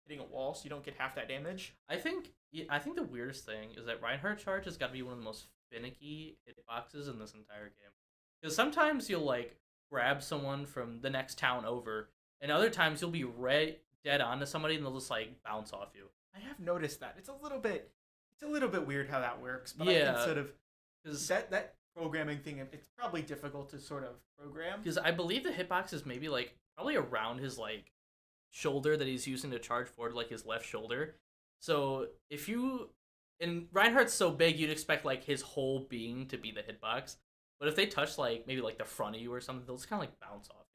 hitting a wall, so you don't get half that damage. I think the weirdest thing is that Reinhardt charge has got to be one of the most finicky hitboxes in this entire game. Because sometimes you'll like grab someone from the next town over, and other times you'll be dead onto somebody and they'll just like bounce off you. I have noticed that. It's a little bit weird how that works, but Yeah, I think sort of that programming thing, it's probably difficult to sort of program. Because I believe the hitbox is maybe like probably around his like shoulder that he's using to charge forward, like his left shoulder. So if you and Reinhardt's so big, you'd expect like his whole being to be the hitbox. But if they touch like maybe like the front of you or something, they'll just kind of like bounce off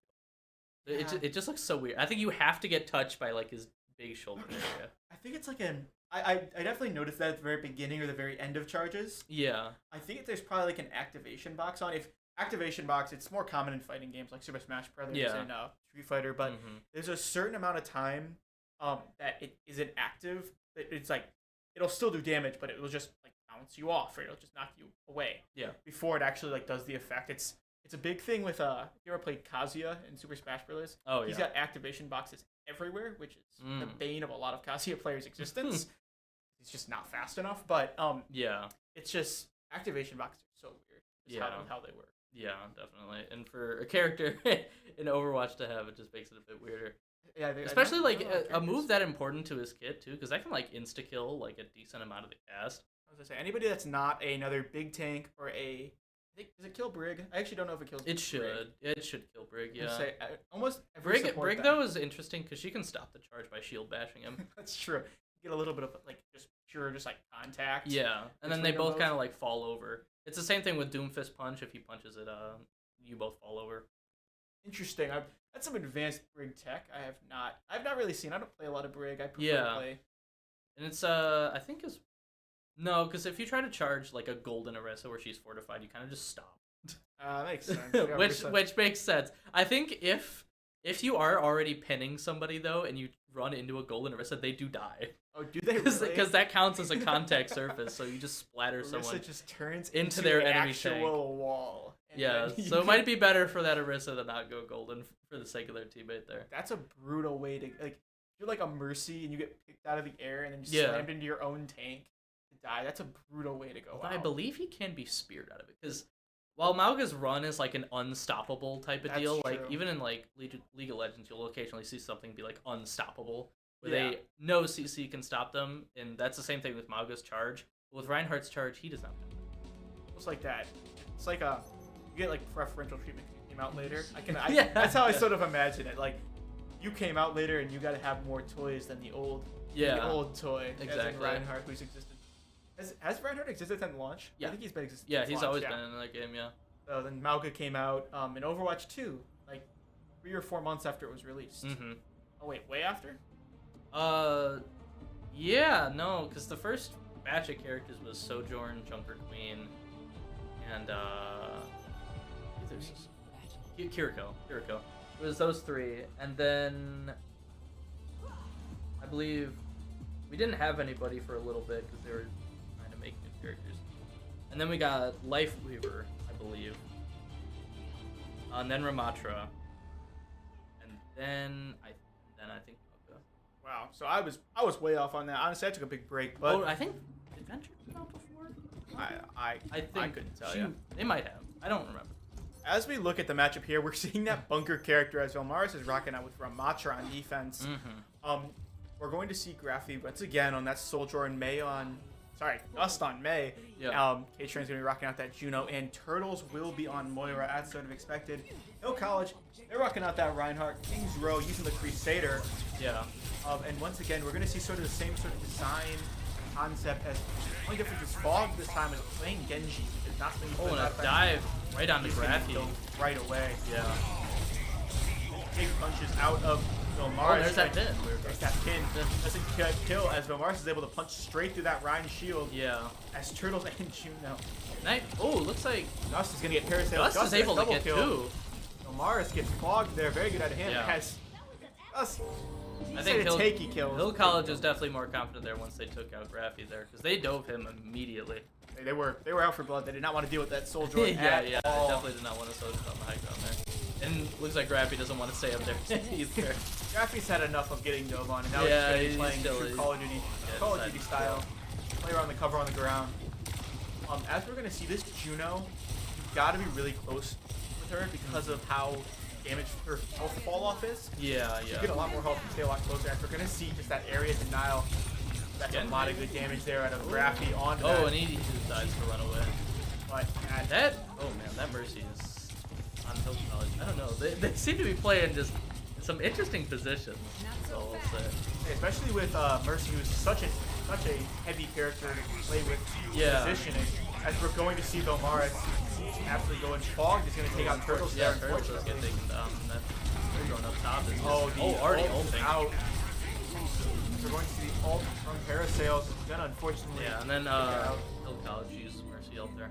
you. Yeah. It just looks so weird. I think you have to get touched by like his big shoulder area. I think it's like I definitely noticed that at the very beginning or the very end of charges. Yeah. I think there's probably like an activation box on. If activation box, it's more common in fighting games like Super Smash Brothers and Street Fighter, but there's a certain amount of time that it isn't active. It's like it'll still do damage, but it will just like bounce you off, or it'll just knock you away. Yeah. Before it actually like does the effect. It's a big thing with if you ever played Kazuya in Super Smash Brothers. Oh yeah. He's got activation boxes everywhere, which is the bane of a lot of Kazuya players' existence. He's just not fast enough, but yeah. It's just activation boxes are so weird. Just how they work. Yeah, definitely. And for a character in Overwatch to have, it just makes it a bit weirder. Yeah, especially like a move that important to his kit too, because that can like insta kill like a decent amount of the cast. I was gonna say anybody that's not another big tank or I think does it kill Brig? I actually don't know if it kills. It should. It should kill Brig. Yeah. Say, almost every Brig though is interesting because she can stop the charge by shield bashing him. That's true. You get a little bit of like just like contact. Yeah, and then they both kind of like fall over. It's the same thing with Doomfist punch. If he punches it, you both fall over. Interesting. That's some advanced Brig tech. I've not really seen. I don't play a lot of Brig. I prefer to play. And it's I think is no, because if you try to charge like a golden Orisa where she's fortified, you kind of just stop. Makes sense. which makes sense. I think if you are already pinning somebody though, and you run into a golden Orisa, they do die. Oh, do they really? Because that counts as a contact surface, so you just splatter someone. Orisa just turns into their enemy actual tank. Wall. Yeah, so it might be better for that Orisa to not go golden for the sake of their teammate there. That's a brutal way to like. You're like a Mercy and you get picked out of the air and then you slammed into your own tank to die. That's a brutal way to go. I believe he can be speared out of it because while Mauga's run is like an unstoppable type of deal, like even in like League of Legends, you'll occasionally see something be like unstoppable, where they no CC can stop them, and that's the same thing with Mauga's charge. But with Reinhardt's charge, he does not. It's like that. It's like you get like preferential treatment if you came out later. That's how I sort of imagine it. Like you came out later and you got to have more toys than the old toy. Exactly. As in Reinhardt, who's existed. Has Reinhardt existed since launch? Yeah. I think he's been existing. Yeah, he's always been in that game. Yeah. So then Mauga came out in Overwatch 2, like 3 or 4 months after it was released. Mm-hmm. Oh wait, way after? Yeah, no, because the first batch of characters was Sojourn, Junker Queen, and Kiriko. It was those 3, and then I believe we didn't have anybody for a little bit because they were trying to make new characters, and then we got Lifeweaver, I believe, and then Ramatra, and then I think. Wow, so I was way off on that. Honestly, I took a big break, but I think Adventure came out before. I think I couldn't tell you. They might have. I don't remember. As we look at the matchup here, we're seeing that bunker character as Vilmaris is rocking out with Ramatra on defense. Mm-hmm. We're going to see Graphy once again on that Soldier and Gust on May. Yeah. Ktrain's going to be rocking out that Juno, and Turtles will be on Moira as sort of expected. No College, they're rocking out that Reinhardt. King's Row using the Crusader. Yeah. And once again, we're going to see sort of the same sort of design concept as the only difference is Fog this time is playing Genji. It's not playing and a dive right on the Graphy. Right away. Yeah. Big punches out of Vilmaris. There's that pin. There's that pin. That's a kill as Vilmaris is able to punch straight through that Ryan shield. Yeah. As Turtles and Juno. Looks like Gust is going to get parasailing. Gust is able to get kill. 2. Vilmaris gets fogged there. Very good out of him. Yeah. Gust. I think Hill College is definitely more confident there once they took out Graphy there because they dove him immediately. They were out for blood. They did not want to deal with that soldier yeah, at all. They definitely did not want to soldier on the high ground there. And looks like Graphy doesn't want to stay up there either. Graphy's had enough of getting dove on, and now Yeah, he's going to be playing still true Call of Duty style. Play around the cover on the ground. As we're going to see this Juno, you've got to be really close with her because of how damage her health fall off is. Yeah. You get a lot more health and stay a lot closer. And we're going to see just that area denial. That's a lot of good damage there out of Graphy onto that. Oh, and he just decides to run away. But that, oh man, that Mercy is on Hill College. I don't know. They seem to be playing just some interesting positions. So I'll say. Especially with Mercy, who's such a heavy character to play with positioning. As we're going to see Vilmaris absolutely going Fog is going to take out Turtles. Yeah, Turtles is getting taken down. And then they're going up top. Already ulting out. We're going to see the ult from Parasails. It's going to unfortunately. Yeah, and then Hill College used Mercy ult there.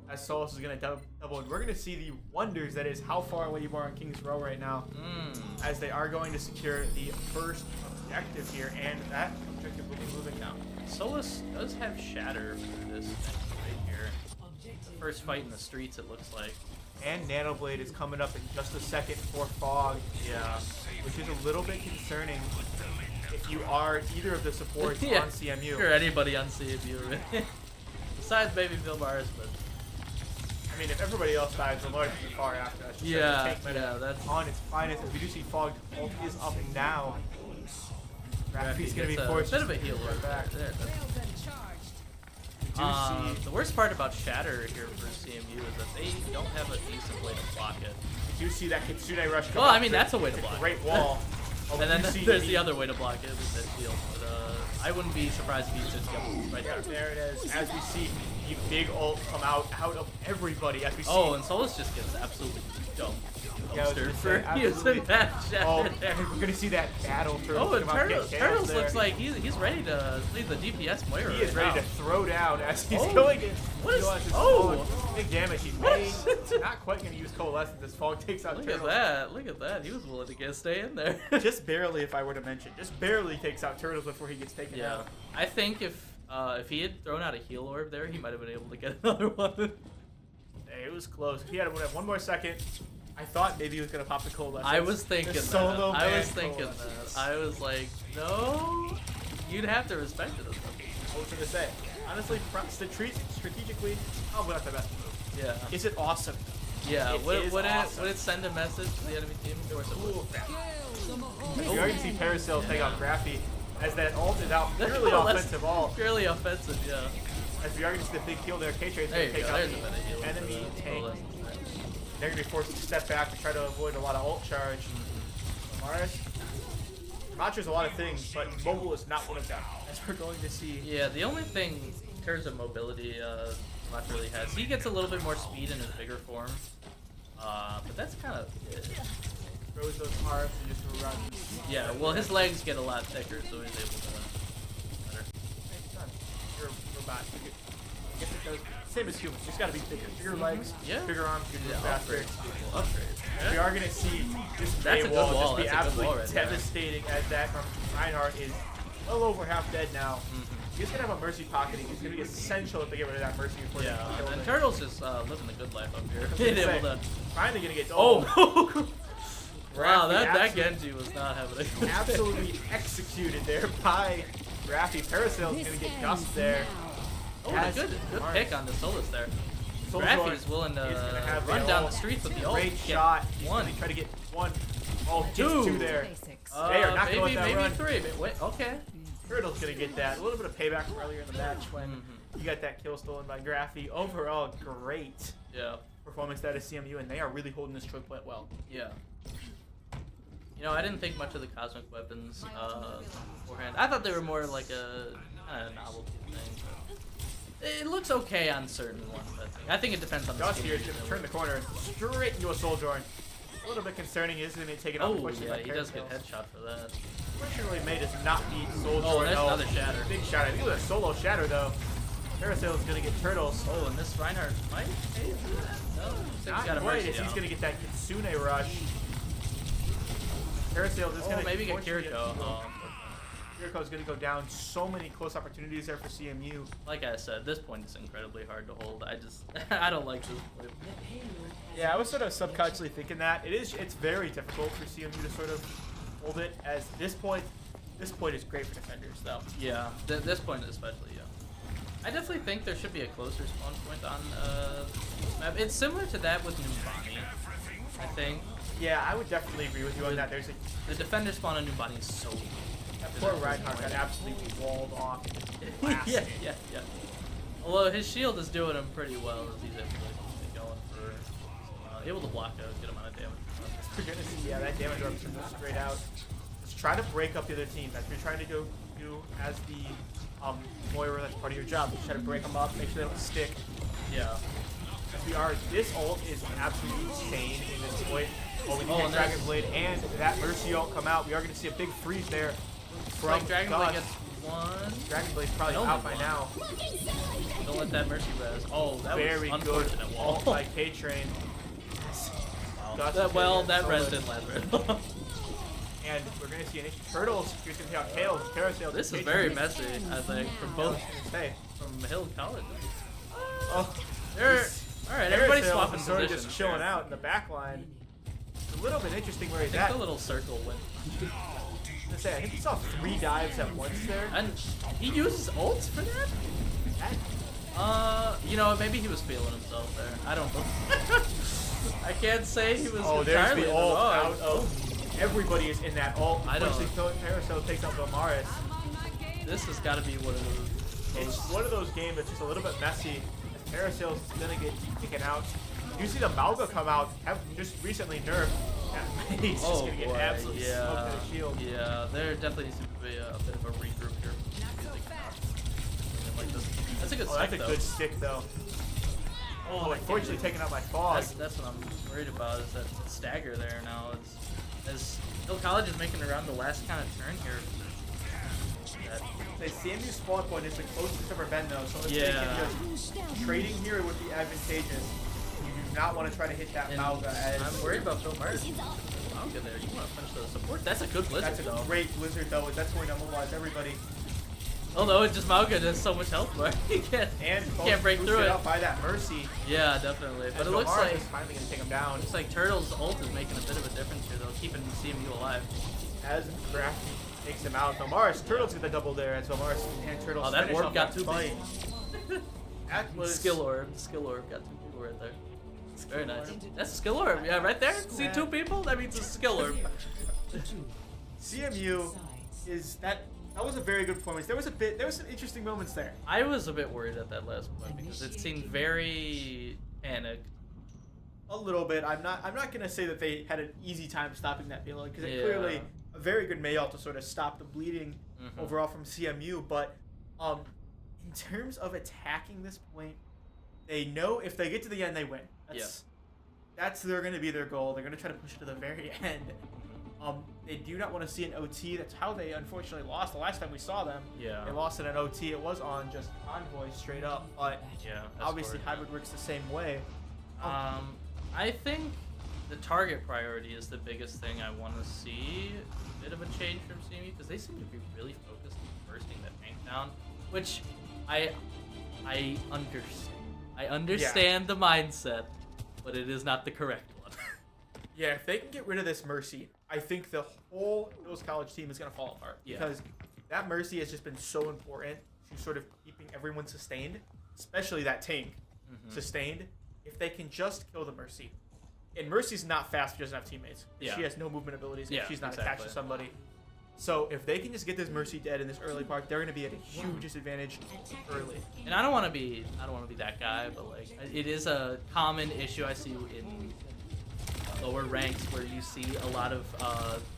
As Solus is going to double, and we're going to see the wonders that is how far away you are on King's Row right now. As they are going to secure the first objective here, and that objective will be moving now. Solus does have Shatter for this thing right here. The first fight in the streets, it looks like. And Nanoblade is coming up in just a second for Fog. Yeah. Which is a little bit concerning if you are either of the supports on CMU. Or anybody on CMU. Besides maybe Vilmaris, but... I mean, if everybody else dies, the Lord will be far after us. That's on its finest. As we do see Fog ult is up now. Graphy's going to be forced a bit of a heal right back there. The worst part about Shatter here for CMU is that they don't have a decent way to block it. You do see that Kitsune rush come Well, I mean, that's a way to block it. Great wall. And then there's the other way to block it with that heal. But I wouldn't be surprised if he just got right there. There it is. As we see the big ult come out of everybody. As we see. Oh, and Solus just gets absolutely dumped. Yeah, for using that Shatter there. We're going to see that battle. And Turtles looks like he's ready to lead the DPS Moira. He is ready to throw down as he's going in. Big damage he's made. Not quite going to use Coalescence as Fog takes out Turtles. Look at that. He was willing to stay in there. Just barely, if I were to mention. Just barely takes out Turtles before he gets taken out. I think if he had thrown out a heal orb there, he might have been able to get another one. It was close. If he had one more second, I thought maybe he was going to pop the Coalescence. I was thinking that. I was like, no, you'd have to respect it. What was I going to say? Honestly, strategically, probably not the best move. Yeah. Is it awesome? Yeah. Would it send a message to the enemy team? Of course it would. You already see Parasail take out Graphy as that ult is out. Purely offensive ult. Purely offensive, yeah. As we already see the big heal there, Ktrain's going to take out the enemy tank. They're going to be forced to step back to try to avoid a lot of ult charge. Vilmaris. Cmache's a lot of things, but mobile is not one of them. As we're going to see. Yeah, the only thing in terms of mobility Cmache really has, he gets a little bit more speed in his bigger form. But that's kind of it. Throws those arms and just runs. Yeah, well his legs get a lot thicker, so he's able to better. You're robot. I guess it does. Same as humans. Just got to be bigger. Bigger legs, bigger arms, you move faster. Upgrade. We are going to see this wall just be absolutely devastating as that from Reinhardt is well over half dead now. He's going to have a Mercy pocketing. It's going to be essential if they get rid of that Mercy before they kill him. And Turtles is living the good life up here. Finally going to get Wow, that Genji was not having a good absolutely executed there by Graphy. Parasail is going to get Gust there. Oh, good pick on the Solus there. Graphy is willing to run down the streets with the ult. Great shot. One. Try to get one. Oh, two there. They are not going to let that run. Maybe three. Wait, okay. Turtle's going to get that. A little bit of payback from earlier in the match when you got that kill stolen by Graphy. Overall, great performance out of CMU, and they are really holding this choke point well. Yeah. You know, I didn't think much of the cosmic weapons beforehand. I thought they were more like a novelty thing. It looks okay on certain ones, I think it depends on the Dodds here is going to turn the corner straight into a Soldier. A little bit concerning, isn't it? Taking off he does get headshot for that. Fortunately, May does not beat Soldier. Oh, there's another Shatter. Big Shatter. I think it was a solo Shatter, though. Parasail is going to get Turtles. Oh, and this Reinhardt might pay for that. No, not quite, as he's going to get that Kitsune rush. Parasail is going to maybe get Kiriko. Kiriko is going to go down. So many close opportunities there for CMU. Like I said, this point is incredibly hard to hold. I don't like this point. Yeah, I was sort of subconsciously thinking that. It's very difficult for CMU to sort of hold it, as this point is great for defenders, though. Yeah, this point especially, yeah. I definitely think there should be a closer spawn point on this map. It's similar to that with Numbani, I think. Yeah, I would definitely agree with you on that. The defender spawn on Numbani is so weak. That poor Reinhardt got absolutely walled off. yeah. Although his shield is doing him pretty well, as he's actually going for able to block a good amount of damage. We're gonna see, yeah, that damage reduction goes straight out. Just try to break up the other team. That's what you're trying to go do as the lawyer. That's part of your job. Just try to break them up, make sure they don't stick. Yeah. As we are, this ult is absolutely insane in this point. Oh, we get Dragon Blade and that Mercy ult come out. We are gonna see a big freeze there from like Dragon Blade Dodds. gets one. Dragon Blade's probably out by now. Don't let that Mercy res. Oh, that very was good unfortunate wall. ult by Ktrain. Well, that res didn't last very long. And we're going to see an issue. Turtles, here's going to be out Tails, Parasail. This is very messy, I think, from both. From Hill College. Oh, alright, everybody's swapping sort of positions. just chilling out in the back line. It's a little bit interesting where he's I at. think the little circle went. I think he saw 3 dives at once there. And he uses ults for that? You know, maybe he was feeling himself there. I don't know. I can't say he was there's entirely the ult out of... Everybody is in that ult. I don't. Parasail takes out Vilmaris. This has got to be one of those... It's one of those games that's just a little bit messy. Parasail's going to get taken out. You see the Malga come out, have just recently nerfed. He's just going to get absolutely smoked to the shield. Yeah, there definitely needs to be a bit of a regroup here. Like this. That's a good stick, That's a good stick, though. Oh, unfortunately taken out by Fog. That's what I'm worried about, is that stagger there now. As Hill College is making around the last kind of turn here. The CMU spawn point is the closest to prevent though, so if they can just trading here would be advantageous. You do not want to try to hit that Malga as... I'm worried about Vilmaris. Malga there, you want to punch the support. That's a good blizzard. That's a great blizzard though, that's going to mobilize everybody. Although it just Malga does so much health, but he can't break through it. Out by that Mercy. Yeah, definitely. But it looks Vilmaris like is finally going to take him down. Looks like Turtle's ult is making a bit of a difference here though, keeping CMU alive. As Graphy takes him out, Vilmaris, Turtles get the double there as Vilmaris and Turtles. Oh, that orb got 2 big. That was skill orb. Skill orb got 2 people right there. Very nice. That's a skill orb. Yeah, right there. See 2 people? That means it's a skill orb. CMU is that was a very good performance. There was some interesting moments there. I was a bit worried at that last point because it seemed very panicked. A little bit. I'm not gonna say that they had an easy time stopping that payload because it clearly a very good Mayalt to sort of stop the bleeding overall from CMU. But in terms of attacking this point, they know if they get to the end, they win. That's they're gonna be their goal. They're gonna try to push it to the very end. They do not want to see an OT. That's how they unfortunately lost the last time we saw them. Yeah. They lost in an OT. It was on just Envoy straight up, but obviously Hybrid works the same way. I think the target priority is the biggest thing I want to see. A bit of a change from CMU because they seem to be really focused on bursting that tank down, which I understand. I understand the mindset, but it is not the correct one. Yeah, if they can get rid of this Mercy, I think the whole Hills College team is going to fall apart. Because that Mercy has just been so important to sort of keeping everyone sustained, especially that tank sustained. If they can just kill the Mercy. And Mercy's not fast, she doesn't have teammates. She has no movement abilities if she's not attached to somebody. So if they can just get this Mercy dead in this early part, they're going to be at a huge disadvantage early. And I don't want to be that guy, but like it is a common issue I see in lower ranks where you see a lot of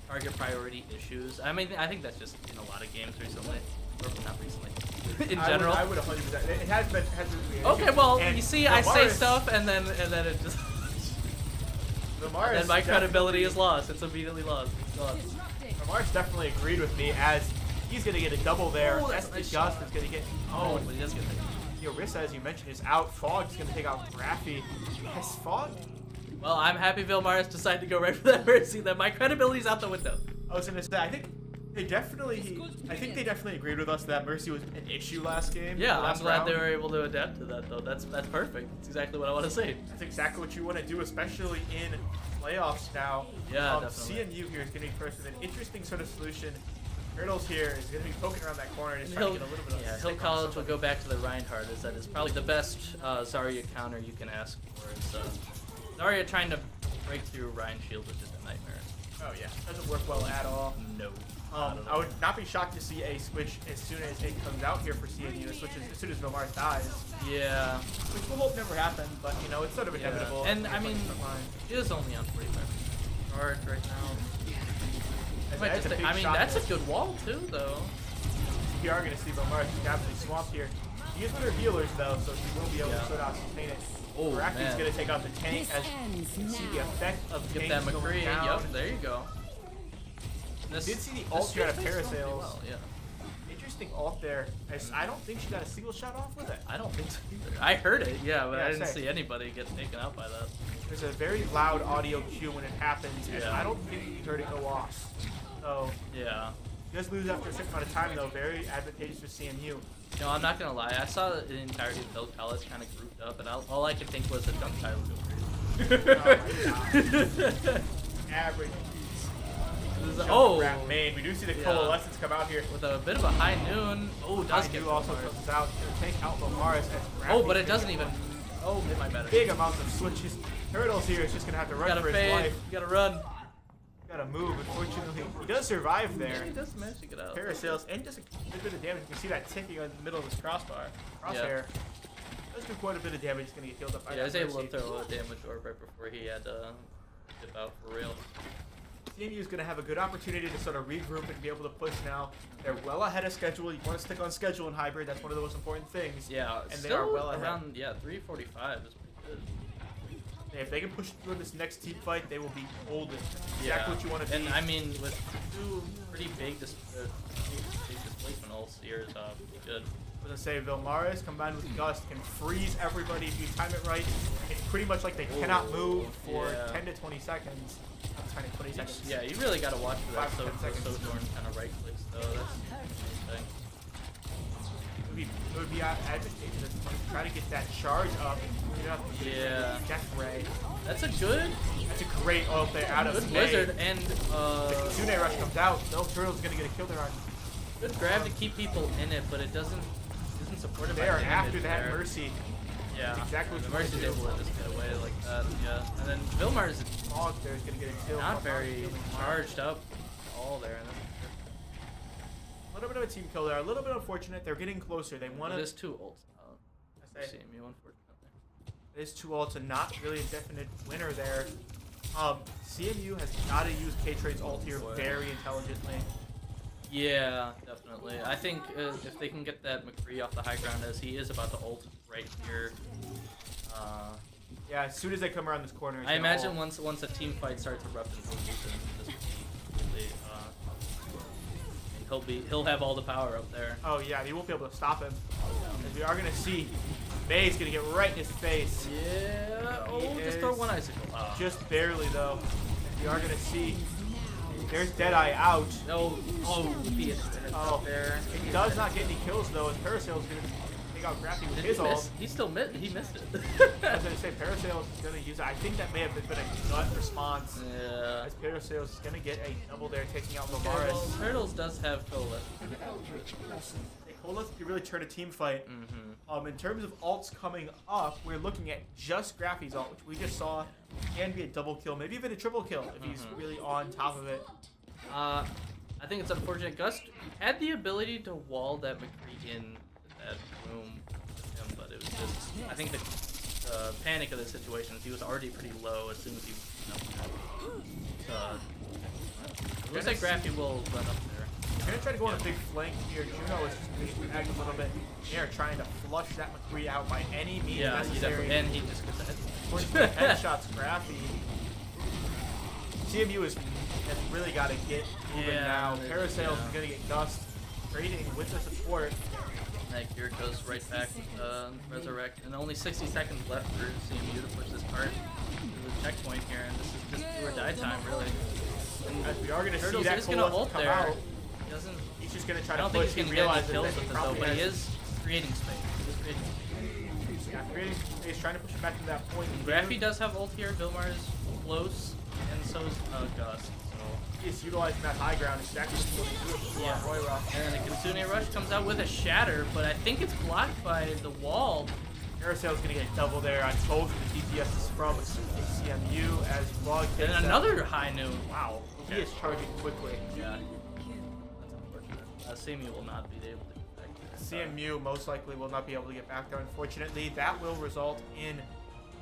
target priority issues. I mean, I think that's just in a lot of games recently, or not recently. In general, I would 100%. It has been. Okay, well, and you see, I say stuff, and then it just. Then my credibility is lost. It's immediately lost. Vilmaris definitely agreed with me as he's gonna get a double there. SDGust is gonna get. Oh, but he does get it. Orisa, as you mentioned, is out. Fog's gonna take out Graphy. Yes, Fog. Well, I'm happy Vilmaris decided to go right for that Mercy. Then my credibility's out the window. I was gonna say, I think I think they definitely agreed with us that Mercy was an issue last game. Yeah, I'm glad round. they were able to adapt to that though. That's perfect. That's exactly what I want to say. That's exactly what you want to do, especially in playoffs now. Yeah, definitely. CMU here is going to be first with an interesting sort of solution. Turtles here is going to be poking around that corner and just trying to get a little bit of Hill College will go back to the Reinhardt. That is probably the best Zarya counter you can ask for. Is Zarya trying to break through Ryan Shield, which is a nightmare. Oh yeah, doesn't work well at all. No. I would not be shocked to see a switch as soon as it comes out here for CMU, as soon as Vilmaris dies. Yeah. Which we'll hope never happen, but you know, it's sort of inevitable. And I mean, he is only on 45% charge right now. That's a good wall too, though. We are going to see Vilmaris absolutely swamped here. He is with her healers though, so she will be able to sort of sustain it. Oh, Graphy's going to take out the tank as you can see the effect of get tanks that McCree. going down. Yep, there you go. Did see the ult here out of Parasails. Well, yeah. Interesting ult there. I don't think she got a single shot off with it. I don't think so either. I heard it, yeah, but I didn't see anybody get taken out by that. There's a very loud audio cue when it happens, and I don't think we heard it go off. So yeah. He does lose after a certain amount of time though. Very advantageous for CMU. No, I'm not gonna lie. I saw the entirety of Hill College kind of grouped up, and all I could think was a jump title go crazy. Oh my god. Average. Main. We do see the coalescence come out here with a bit of a high noon. Oh, does get also comes out to take out Vilmaris as Graphy. Oh, but it doesn't even. Oh, it might matter. Big amounts of switches. Turtles here is just gonna have to run for his life. You gotta run. Gotta move. Unfortunately, he does survive there. He does manage to get out. Parasails and just a bit of damage. You can see that ticking in the middle of this crosshair. Does do quite a bit of damage. He's gonna get healed up by that. Yeah, he was able to throw a damage orb right before he had to dip out for real. CMU is going to have a good opportunity to sort of regroup and be able to push now. They're well ahead of schedule. You want to stick on schedule in hybrid. That's one of the most important things. Yeah, and they are well around, ahead. 3:45 is pretty good. If they can push through this next team fight, they will be golden. Exactly what you want to be. And I mean, with two pretty big displacement ults here is pretty good. I was going to say, Vilmaris combined with Gust can freeze everybody if you time it right. It's pretty much like they cannot move for 10 to 20 seconds. 20 seconds. Yeah, you really got to watch for that Sojourn kind of right clicks, though. That's interesting. It would be advantageous to try to get that charge up. Death Ray. That's a great ult there out of good Blizzard, and the Kitsune Rush comes out. No Turtle's gonna get a kill there on. Good grab to keep people in it, but it isn't support it. They are after that Mercy. Yeah, that's exactly what Mercy's able to just get away like that. Yeah, and then Vilmaris there is gonna get a kill. Not very charged up all there. A little bit of a team kill there. A little bit unfortunate. They're getting closer. They want to. It is 2 ults out. CMU, unfortunately. It is 2 ults and not really a definite winner there. CMU has got to use Ktrain's ult here very intelligently. Yeah, definitely. I think if they can get that McCree off the high ground, as he is about to ult right here. Yeah, as soon as they come around this corner. I imagine once a team fight starts erupting, he'll have all the power up there. Oh yeah, he won't be able to stop him. As we are gonna see, May's gonna get right in his face. Yeah. Just throw one icicle. Just barely though. We are gonna see. There's Deadeye out. No. There. He does not get any kills though. As Parasail's gonna take out Graphy with his ult. He missed it. I was gonna say Parasail is gonna use it. I think that may have been a gut response. Yeah. As Parasail is gonna get a double there, taking out Vilmaris. Well, Turtles does have Colas. Colas can really turn a team fight. In terms of ults coming up, we're looking at just Graphy's ult, which we just saw can be a double kill, maybe even a triple kill if he's really on top of it. I think it's unfortunate. Gust had the ability to wall that McCree in that room with him, but it was just, I think the panic of the situation is he was already pretty low as soon as he it looks like Graphy will run up there. We're going to try to go on a big flank here. Juno is just going to act a little bit. They are trying to flush that McCree out by any means necessary. And he just gets the headshots Graphy. CMU has really got to get moving now. Parasail is going to get Gust trading with the support. That gear goes right back resurrect, and only 60 seconds left for CMU to push this part to the checkpoint here, and this is just do or die time, really. As we are going to see Turtles that is going to ult come there. out. He doesn't. He's just gonna try I to don't push. think he's He gonna get any realizes kills that with he it though, probably but he has- is creating space. He is creating space. Yeah, creating space, trying to push him back to that point. Graphy does have ult here. Vilmaris close, and so is Gust. So he's utilizing that high ground exactly what he's doing before yeah. Roy Rock. And then the Kitsune Rush comes out with a shatter, but I think it's blocked by the wall. Aerosail's gonna get double there. I told you the DPS is from CMU as Vlog And another high noon. Wow. He is charging quickly. Yeah. That's unfortunate. CMU will not be able to get back there. CMU most likely will not be able to get back there. Unfortunately, that will result in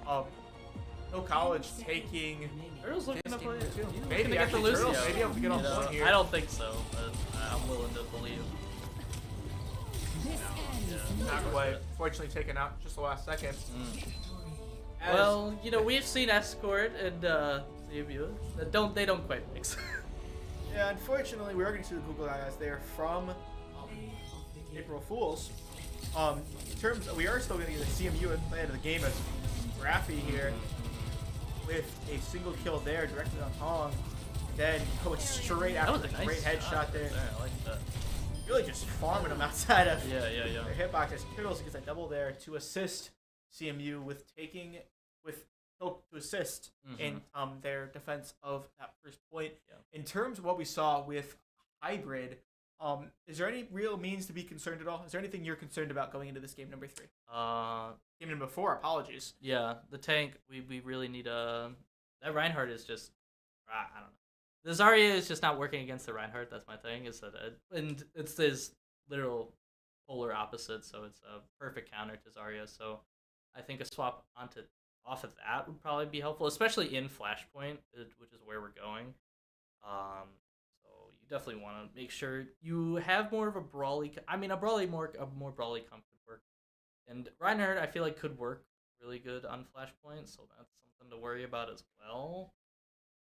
No College taking. Turtle's looking to play it too. Maybe get the actually Lucio. Turtles maybe able to get on point here. I don't think so, but I'm willing to believe. Not quite. Fortunately taken out just the last second. Well, you know, we've seen Escort and CMU. They don't quite mix. Yeah, unfortunately, we are going to see the Google guys there from April Fools. In terms, we are still going to get the CMU at play of the game as Graphy here with a single kill there directly on Hong. Then going straight after the great headshot there. I like that. Really just farming them outside of Yeah. their hitbox as Turtles gets that double there to assist CMU with to assist in their defense of that first point. Yeah. In terms of what we saw with Hybrid, is there any real means to be concerned at all? Is there anything you're concerned about going into this game number 3? Game number 4, apologies. Yeah, the tank, we really need that Reinhardt is just, I don't know. The Zarya is just not working against the Reinhardt, that's my thing, is that and it's this literal polar opposite, so it's a perfect counter to Zarya, so I think a swap off of that would probably be helpful, especially in Flashpoint, which is where we're going. So you definitely want to make sure you have more of a brawly. I mean, a more brawly comp could work, and Reinhardt I feel like could work really good on Flashpoint, so that's something to worry about as well.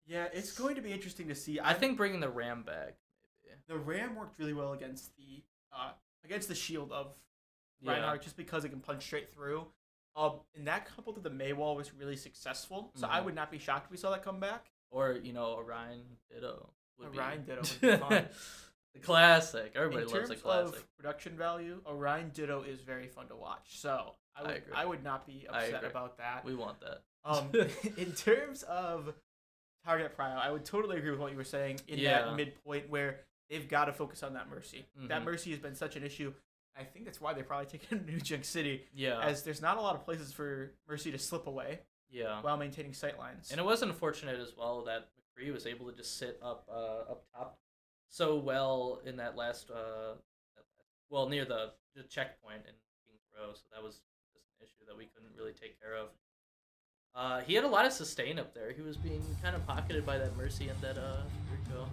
Yeah, it's going to be interesting to see. I think bringing the Ram back. Maybe. The Ram worked really well against the shield of Reinhardt, just because it can punch straight through. And that coupled to the Mei wall was really successful, so I would not be shocked if we saw that come back. Or, Orion Ditto. Orion Ditto would be fun. The classic. Everybody loves the classic. In terms of production value, Orion Ditto is very fun to watch. So I would not be upset about that. We want that. In terms of target prio, I would totally agree with what you were saying in that midpoint where they've got to focus on that Mercy. That Mercy has been such an issue. I think that's why they're probably taking New Junk City. Yeah. As there's not a lot of places for Mercy to slip away. Yeah. While maintaining sightlines. And it was unfortunate as well that McCree was able to just sit up top so well in that last near the checkpoint in King's Row. So that was just an issue that we couldn't really take care of. He had a lot of sustain up there. He was being kind of pocketed by that Mercy and that Rico.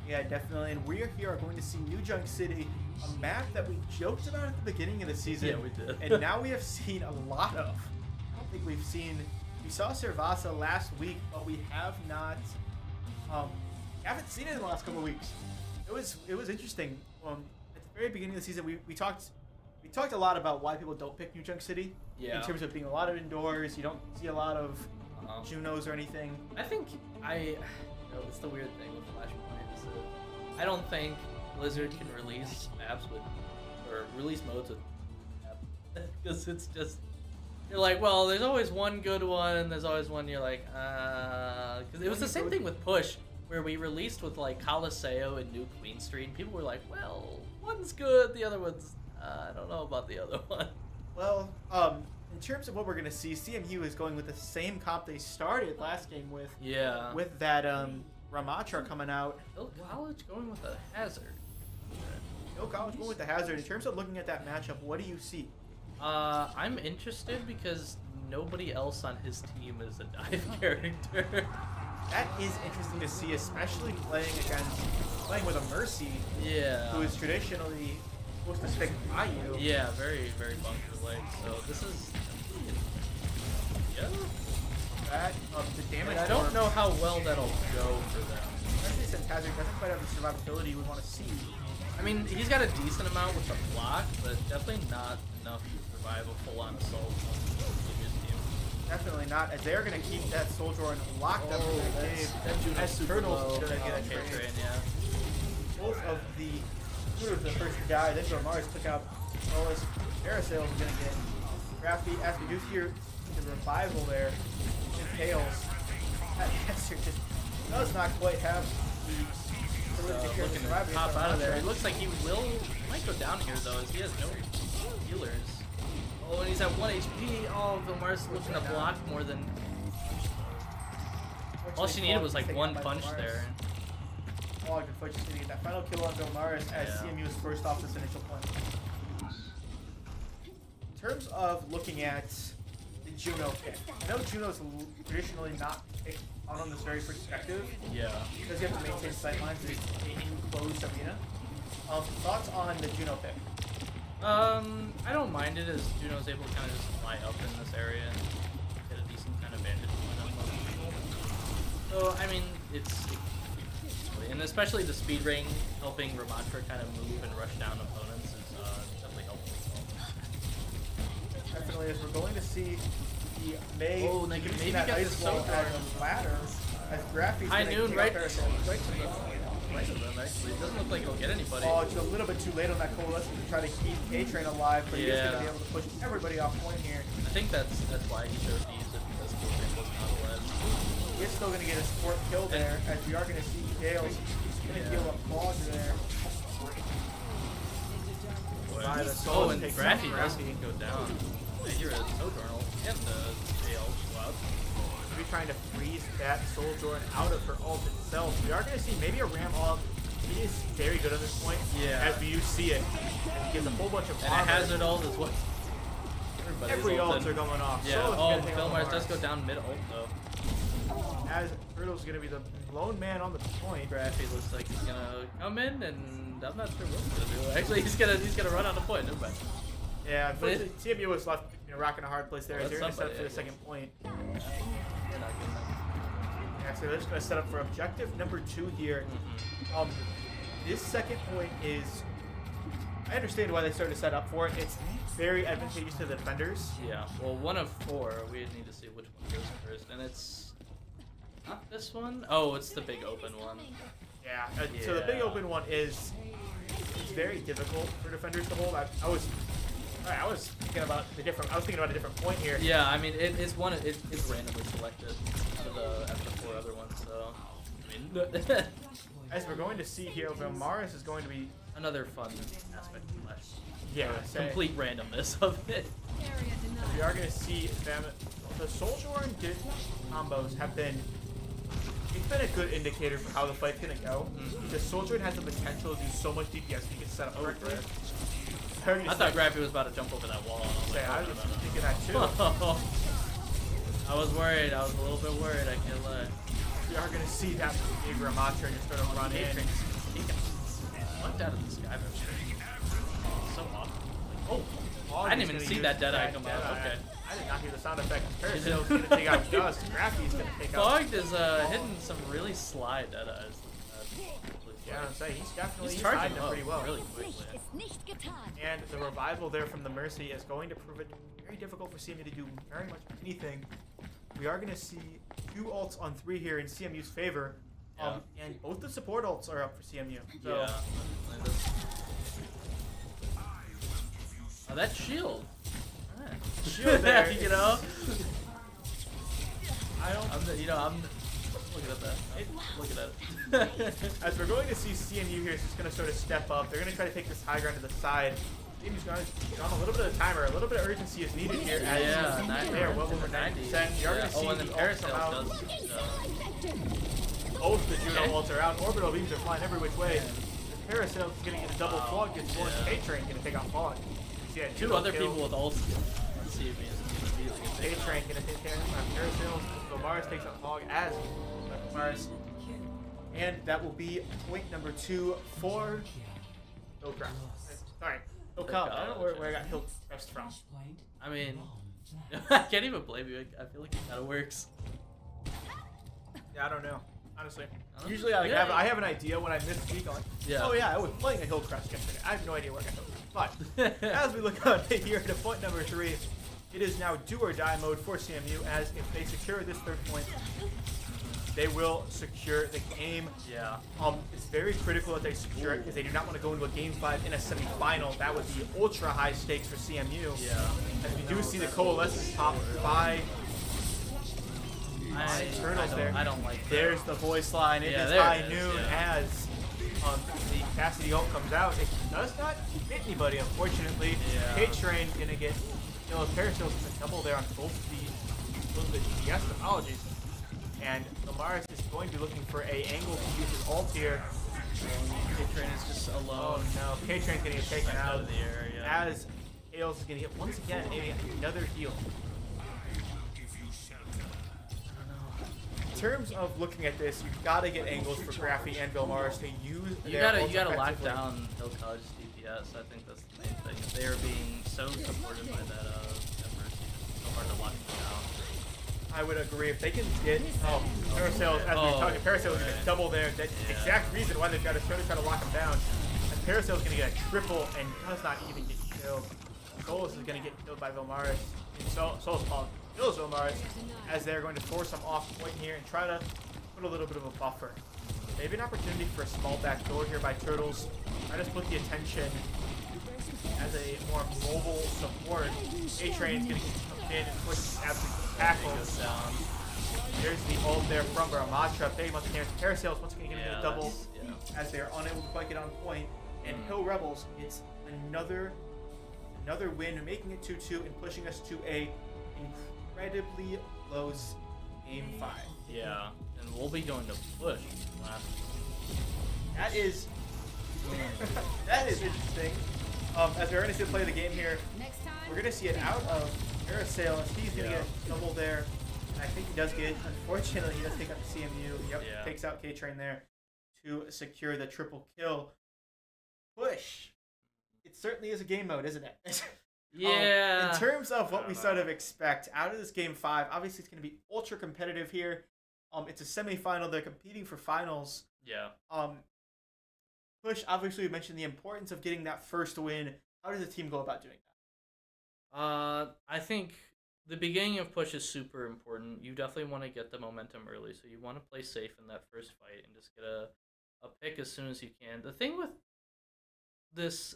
Yeah, definitely. And we are going to see New Junk City, a map that we joked about at the beginning of the season. Yeah, we did. And now we have seen a lot of. I don't think we've seen. We saw Servasa last week, but we have not. Haven't seen it in the last couple of weeks. It was interesting. At the very beginning of the season, we talked a lot about why people don't pick New Junk City. Yeah. In terms of being a lot of indoors, you don't see a lot of Junos or anything. I think it's the weird thing with Flashpoint. I don't think Blizzard can release maps or release modes with because it's just you're like, well, there's always one good one, and there's always one you're like, because it was the same thing with Push, where we released with like Colosseo and New Queen Street, and people were like, well, one's good, the other one's I don't know about the other one. Well, in terms of what we're gonna see, CMU is going with the same comp they started last game with. Yeah. With that Ramatra coming out. No College going with a Hazard. No College going with the Hazard. In terms of looking at that matchup, what do you see? I'm interested because nobody else on his team is a dive character. That is interesting to see, especially playing with a Mercy. Yeah. Who is traditionally supposed to stick by you. Yeah, very, very bunker-like. So this is. Yeah. The damage. I don't know how well that'll go for them. Especially since Hazard doesn't quite have the survivability we want to see. I mean, he's got a decent amount with the block, but definitely not enough to survive a full-on assault on the previous team. Definitely not, as they're going to keep that Soldier locked up in the cave. As Turtles going to get a Ktrain. both of the shooters the first guy. Then Vilmaris took out Kloss. Parasail is going to get Graphy. As we do hear the revival there in Tails. That answer just does not quite have the ability looking to pop out of there. It looks like he might go down here though, as he has no healers. Oh, and he's at 1 HP. Oh, Vilmaris looking to block more than. All she needed was like one punch there. Oh, unfortunately, get that final kill on Vilmaris as CMU is first off this initial point. In terms of looking at the Juno pick, I know Juno's traditionally not picked on this very perspective. Yeah. Because you have to maintain sightlines in an enclosed arena. Thoughts on the Juno pick? I don't mind it as Juno's able to kind of just fly up in this area and get a decent kind of vantage point on most people. So, I mean, and especially the speed ring helping Ramatra kind of move and rush down opponents is definitely helpful as well. Definitely, as we're going to see the May maybe that got ice this wall so as a ladder, as Graphy's high going noon, to right? Right to them, actually. It doesn't look like he'll get anybody. Oh, it's a little bit too late on that coalescence to try to keep Ktrain alive, but he's going to be able to push everybody off point here. I think that's why he chose to use it, because Ktrain was not alive. He's still going to get a support kill there, as we are going to see Gales going to heal up Kloss there. Oh, and Graphy does go down. You're a Sojourner and the Gale out. We're trying to freeze that Sojourner out of her ult itself. We are going to see maybe a Ram ult. He is very good at this point. Yeah. As we see it. And he gives a whole bunch of and a hazard ult as well. Every ults are going off. Yeah. Oh, Vilmaris does go down mid ult though. As Turtle's going to be the lone man on the point. Graphy looks like he's going to come in, and I'm not sure what he's going to do. Actually, he's gonna run on the point. Never mind. Yeah, unfortunately, CMU was left rocking a hard place there. They're going to set up for the second point. They're not getting that. Yeah, so they're just going to set up for objective number 2 here. This second point is, I understand why they started to set up for it. It's very advantageous to the defenders. Yeah, well, 1 of 4, we need to see which one goes first, and it's not this one. Oh, it's the big open one. Yeah, so the big open one is very difficult for defenders to hold. I was thinking about a different point here. Yeah, I mean it's randomly selected after the 4 other ones. So I mean, as we're going to see here, Vilmaris is going to be another fun aspect of Clash. Yeah, complete randomness of it. We are going to see them. The Sojourner and Dit combos have been. It's been a good indicator for how the fight's going to go. The Sojourner has the potential to do so much DPS if he gets set up correctly. I thought Graphy was about to jump over that wall. I was thinking that too. I was worried. I was a little bit worried. I can't lie. We are going to see that big Ramatra just start to run in. What out of the sky? So awesome. Oh, I didn't even see that Deadeye come out. Okay. I did not hear the sound effect. Peterson's going to take out Dust. Graphy's going to take out. Fogged is hitting some really sly Deadeyes. Yeah, I'm saying he's charging them pretty well. Really quickly. And the revival there from the Mercy is going to prove it very difficult for CMU to do very much anything. We are going to see 2 ults on 3 here in CMU's favor. And both the support ults are up for CMU. So. Yeah. Oh, that shield. Shield there, you know. I'm looking at that. Looking at it. As we're going to see CMU here is just going to sort of step up. They're going to try to take this high ground to the side. CMU's going to on a little bit of timer. A little bit of urgency is needed here. Well over 90%. You're going to see the ult come out. Both the Juno ults are out. Orbital beams are flying every which way. The Parasail is going to get a double fog. Gets one. Ktrain going to take out fog. Yeah, 2 other people with ults. Ktrain going to take care of Parasail. Vilmaris takes out fog as Vilmaris. And that will be point number 2 for Okra. Sorry, Okra. I don't know where I got Hillcrest from. I mean, I can't even blame you. I feel like it kind of works. Yeah, I don't know. Honestly, usually I have an idea when I miss a week. I'm like, oh yeah, I was playing a Hillcrest yesterday. I have no idea where I got those. But as we look on here to point number 3, it is now do or die mode for CMU. As if they secure this 3rd point, they will secure the game. Yeah. It's very critical that they secure it because they do not want to go into a Game 5 in a semifinal. That would be ultra high stakes for CMU. Yeah. As we do see the Coalescence popped by Turtles there. I don't like that. There's the voice line. It is high noon as the Cassidy ult comes out. It does not hit anybody, unfortunately. Ktrain gonna get Peterson's a double there on both the DPS. Apologies. And Vilmaris is going to be looking for a angle to use his ult here. Ktrain is just alone. Oh no, Ktrain's gonna get taken out of the air, as Hales is gonna get once again another heal. In terms of looking at this, you've got to get angles for Graphy and Vilmaris to use. You gotta lock down Hill College DPS. I think that's the main thing. They are being so supported by that Everest. It's so hard to lock them down. I would agree. If they can get Parasales, as we were talking, Parasales is going to double there. That's the exact reason why they've got to try to lock him down. And Parasales is going to get a triple and does not even get killed. Solus is going to get killed by Vilmaris. Solus kills Vilmaris as they're going to force him off point here and try to put a little bit of a buffer. Maybe an opportunity for a small back door here by Turtles. Try to split the attention as a more mobile support. Ktrain's going to come in and push absolute tackles down. There's the ult there from Verna. They must have Parasales once again getting a double as they're unable to quite get on point. And Hill Rebels gets another win, making it 2-2 and pushing us to a incredibly close Game 5. Yeah, and we'll be going to push last. That is interesting. As we're going to play the game here, we're going to see it out of Parasales. He's going to get a double there. And I think he does get it. Unfortunately, he does take out the CMU. Yep, takes out Ktrain there to secure the triple kill. Push. It certainly is a game mode, isn't it? Yeah. In terms of what we sort of expect out of this Game 5, obviously it's going to be ultra competitive here. It's a semifinal. They're competing for finals. Yeah. Push, obviously, we mentioned the importance of getting that first win. How does the team go about doing that? I think the beginning of Push is super important. You definitely want to get the momentum early, so you want to play safe in that first fight and just get a pick as soon as you can. The thing with this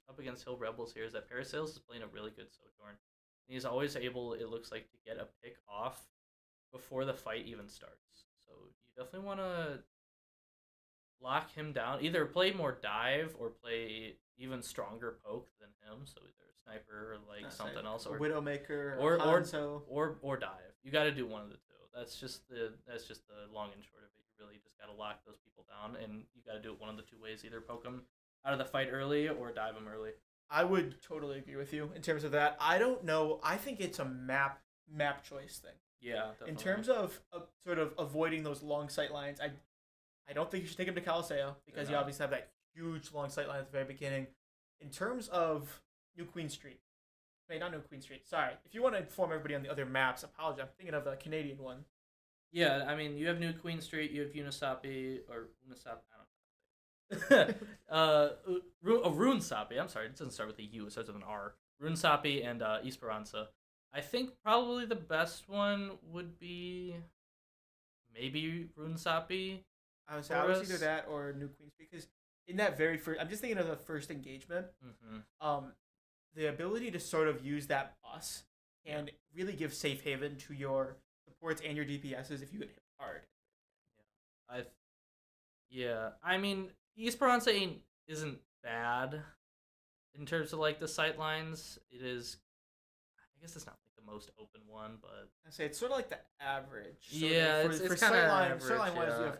up against Hill Rebels here is that Parasales is playing a really good Sojourn. He's always able, it looks like, to get a pick off before the fight even starts. So you definitely want to lock him down. Either play more dive or play even stronger poke than him. So either a sniper or like something else, or Widowmaker, or dive. You got to do one of the two. That's just the long and short of it. You really just got to lock those people down, and you got to do it one of the two ways: either poke them out of the fight early or dive them early. I would totally agree with you in terms of that. I don't know. I think it's a map choice thing. Yeah, definitely. In terms of sort of avoiding those long sight lines, I don't think you should take him to Caliseo because you obviously have that huge long sight line at the very beginning. In terms of New Queen Street, wait, not New Queen Street. Sorry, if you want to inform everybody on the other maps, apologize. I'm thinking of the Canadian one. Yeah, I mean, you have New Queen Street, you have Unisapi, or Unisapi, I don't know. Runesapi. I'm sorry, it doesn't start with a U. It starts with an R. Runesapi and Esperanza. I think probably the best one would be maybe Runesapi. I was either that or New Queen Street because in that very first, I'm just thinking of the first engagement. Mm-hmm. The ability to sort of use that bus and really give safe haven to your supports and your DPSs if you get hit hard. Yeah, I mean, Esperanza isn't bad in terms of like the sight lines. It is, I guess it's not like the most open one, but I say it's sort of like the average. So it's kind of average.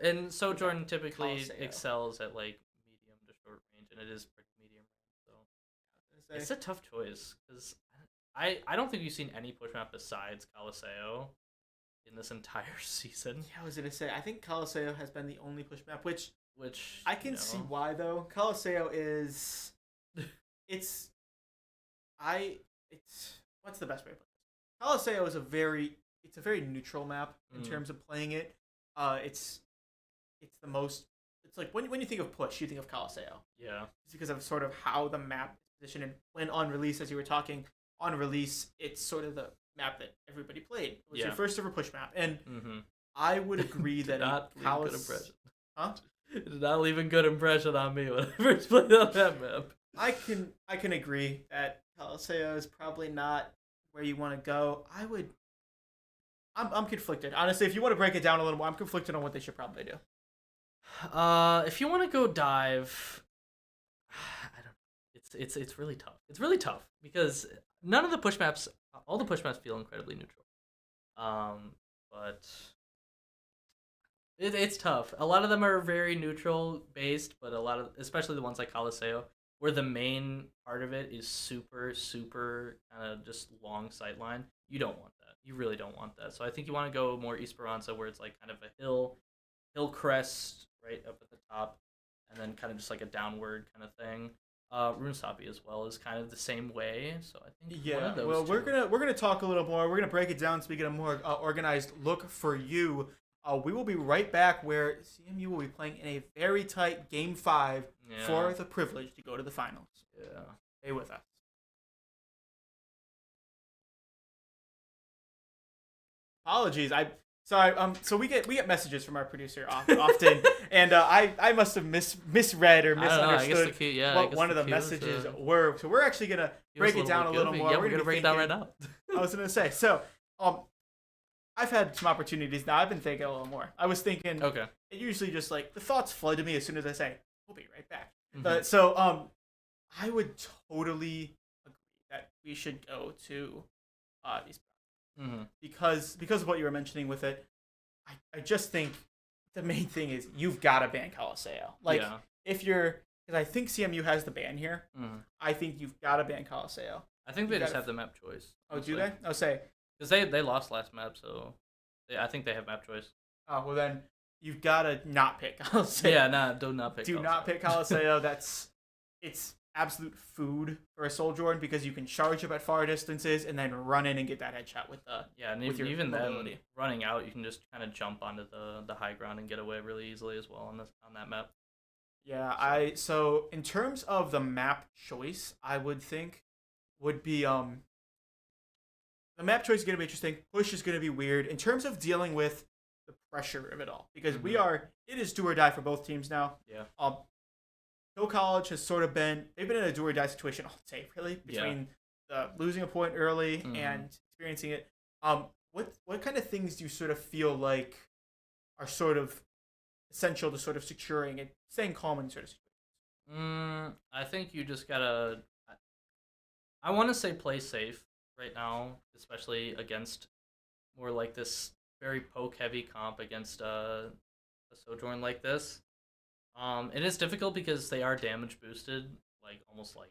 Yeah. And Sojourn typically excels at like medium to short range, and it is pretty medium range. So it's a tough choice because I don't think we've seen any push map besides Caliseo in this entire season. Yeah, I was gonna say I think Caliseo has been the only push map, which I can see why though. Caliseo is it's what's the best way to put this? Caliseo is a very neutral map in terms of playing it. It's the most. It's like when you think of push, you think of Caliseo. Yeah, it's because of sort of how the map is positioned, and when on release, as you were talking, on release, it's sort of the map that everybody played. It was your first ever push map, and I would agree that not leave good impression. Huh? It did not leave a good impression on me when I first played on that map. I can agree that Coliseum is probably not where you want to go. I'm conflicted. Honestly, if you want to break it down a little more, I'm conflicted on what they should probably do. If you want to go dive, I don't know. It's really tough. It's really tough because none of the push maps, all the push maps feel incredibly neutral. But it's tough. A lot of them are very neutral based, but a lot of, especially the ones like Coliseo, where the main part of it is super kind of just long sightline. You don't want that. You really don't want that. So I think you want to go more Esperanza, where it's like kind of a hill crest right up at the top, and then kind of just like a downward kind of thing. Runesapi as well is kind of the same way. So I think one of those. Well, we're gonna talk a little more. We're gonna break it down so we get a more organized look for you. We will be right back, where CMU will be playing in a very tight Game 5 for the privilege to go to the finals. Yeah. Stay with us. Apologies, sorry. So we get messages from our producer often, and I must have misread or misunderstood what one of the messages were. So we're actually gonna break it down a little more. Yeah, we're gonna break it down right now. I was gonna say so. I've had some opportunities now. I've been thinking a little more. I was thinking. Okay. It usually just like the thoughts flood to me as soon as I say, "We'll be right back." Mm-hmm. I would totally agree that we should go to these. Mm-hmm. Because of what you were mentioning with it, I just think the main thing is you've got to ban Coliseo. If you're, because I think CMU has the ban here. Mm-hmm. I think you've got to ban Coliseo. I think they just have the map choice. Oh, do they? I'll say. Because they lost last map, so I think they have map choice. Oh, well then you've got to not pick Coliseo. Yeah, do not pick Coliseo. Do not pick Coliseo. It's absolute food for a Soldier, because you can charge up at far distances and then run in and get that headshot with the with your even mobility. Then running out, you can just kind of jump onto the high ground and get away really easily as well on that map. Yeah, so in terms of the map choice, I would think would be the map choice is going to be interesting. Push is going to be weird in terms of dealing with the pressure of it all, because it is do or die for both teams now. Yeah. Hill College has sort of they've been in a do or die situation all day, really, between losing a point early and experiencing it. What kind of things do you sort of feel like are sort of essential to sort of securing and staying calm in sort of situations? I think you just gotta. I want to say play safe right now, especially against more like this very poke heavy comp against a Sojourn like this. It is difficult because they are damage boosted, like almost like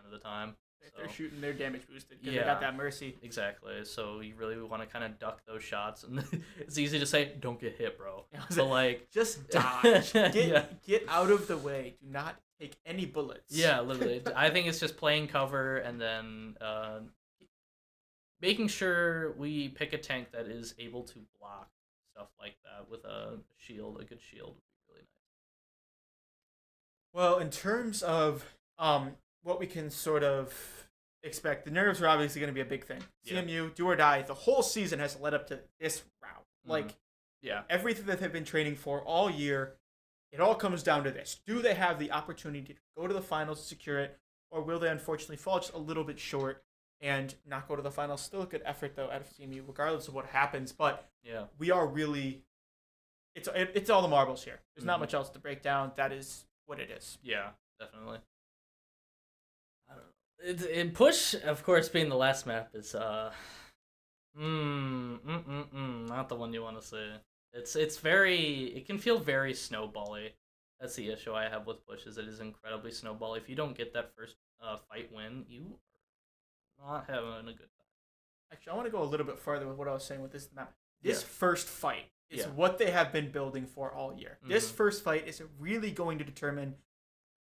100% of the time. They're shooting their damage boosted because they got that mercy. Exactly. So you really want to kind of duck those shots, and it's easy to say, "Don't get hit, bro." So like, just dodge. Get out of the way. Do not take any bullets. Yeah, literally. I think it's just playing cover and then making sure we pick a tank that is able to block stuff like that with a shield, a good shield. Well, in terms of what we can sort of expect, the nerves are obviously going to be a big thing. CMU, do or die, the whole season has led up to this round. Everything that they've been training for all year, it all comes down to this. Do they have the opportunity to go to the finals to secure it, or will they unfortunately fall just a little bit short and not go to the finals? Still a good effort, though, out of CMU, regardless of what happens. But we are really... It's all the marbles here. There's not much else to break down. That is what it is. Yeah, definitely. I don't know. In push, of course, being the last map is not the one you want to see. It can feel very snowbally. That's the issue I have with push, is it is incredibly snowbally. If you don't get that first fight win, you are not having a good time. Actually, I want to go a little bit further with what I was saying with this map. This first fight is what they have been building for all year. This first fight is really going to determine